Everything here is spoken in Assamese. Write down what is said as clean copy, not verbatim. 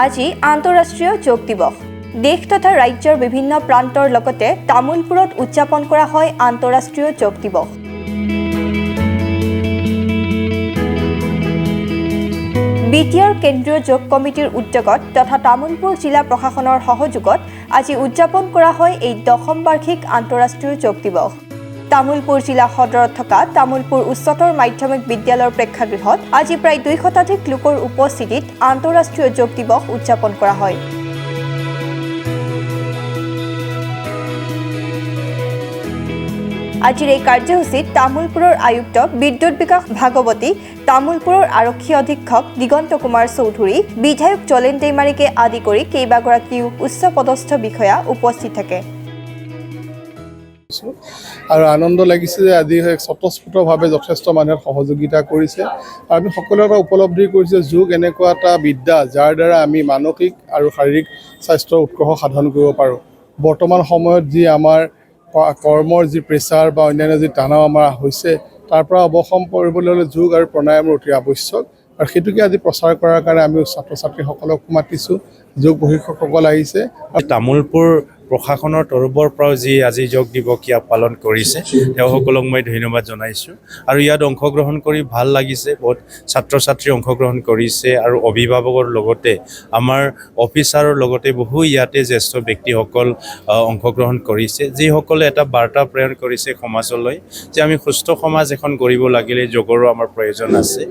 আজি আন্তঃৰাষ্ট্ৰীয় যোগ দিৱস। দেশ তথা ৰাজ্যৰ বিভিন্ন প্ৰান্তৰ লগতে তামোলপুৰত উদযাপন কৰা হয় আন্তঃৰাষ্ট্ৰীয় যোগ দিৱস। বিটিআৰ কেন্দ্ৰীয় যোগ কমিটিৰ উদ্যোগত তথা তামোলপুৰ জিলা প্ৰশাসনৰ সহযোগত আজি উদযাপন কৰা হয় এই 10ম বাৰ্ষিক আন্তঃৰাষ্ট্ৰীয় যোগ দিৱস। তামোলপুৰ জিলা সদৰত থকা তামোলপুৰ উচ্চতৰ মাধ্যমিক বিদ্যালয়ৰ প্ৰেক্ষাগৃহত আজি প্ৰায় 200 শতাধিক লোকৰ উপস্থিতিত আন্তঃৰাষ্ট্ৰীয় যোগ দিৱস উদযাপন কৰা হয়। আজিৰ এই কাৰ্যসূচীত তামোলপুৰৰ আয়ুক্ত বিদ্যুৎ বিকাশ ভাগৱতী, তামোলপুৰৰ আৰক্ষী অধীক্ষক দিগন্ত কুমাৰ চৌধুৰী, বিধায়ক জলেন দৈমাৰীকে আদি কৰি কেইবাগৰাকীও উচ্চপদস্থ বিষয়া উপস্থিত থাকে। আৰু আনন্দ লাগিছে যে আজি স্বতঃস্ফূৰ্তভাৱে যথেষ্ট মানুহে সহযোগিতা কৰিছে। আমি সকলোৱে এটা উপলব্ধি কৰিছে যোগ এনেকুৱা এটা বিদ্যা যাৰ দ্বাৰা আমি মানসিক আৰু শাৰীৰিক স্বাস্থ্যৰ উৎকৰ্ষ সাধন কৰিব পাৰোঁ। বৰ্তমান সময়ত যি আমাৰ কৰ্মৰ যি প্ৰেছাৰ বা অন্যান্য যি তনাও আমাৰ হৈছে তাৰ পৰা অৱসৰ কৰিবলৈ হ'লে যোগ আৰু প্ৰাণায়ামৰ অতি আৱশ্যক। আৰু সেইটোকে আজি প্ৰচাৰ কৰাৰ কাৰণে আমি ছাত্ৰ ছাত্ৰীসকলক মাতিছোঁ, যোগ প্ৰশিক্ষকসকল আহিছে। তামোলপুৰ প্ৰশাসনৰ তৰফৰ পৰাও যি আজি যোগ দিৱস পালন কৰিছে তেওঁসকলক মই ধন্যবাদ জনাইছোঁ। আৰু ইয়াত অংশগ্ৰহণ কৰি ভাল লাগিছে, বহুত ছাত্ৰ ছাত্ৰী অংশগ্ৰহণ কৰিছে আৰু অভিভাৱকৰ লগতে আমাৰ অফিচাৰৰ লগতে বহু ইয়াতে জ্যেষ্ঠ ব্যক্তিসকল অংশগ্ৰহণ কৰিছে, যিসকলে এটা বাৰ্তা প্ৰেৰণ কৰিছে সমাজলৈ যে আমি সুস্থ সমাজ এখন গঢ়িব লাগিলে যোগৰো আমাৰ প্ৰয়োজন আছে।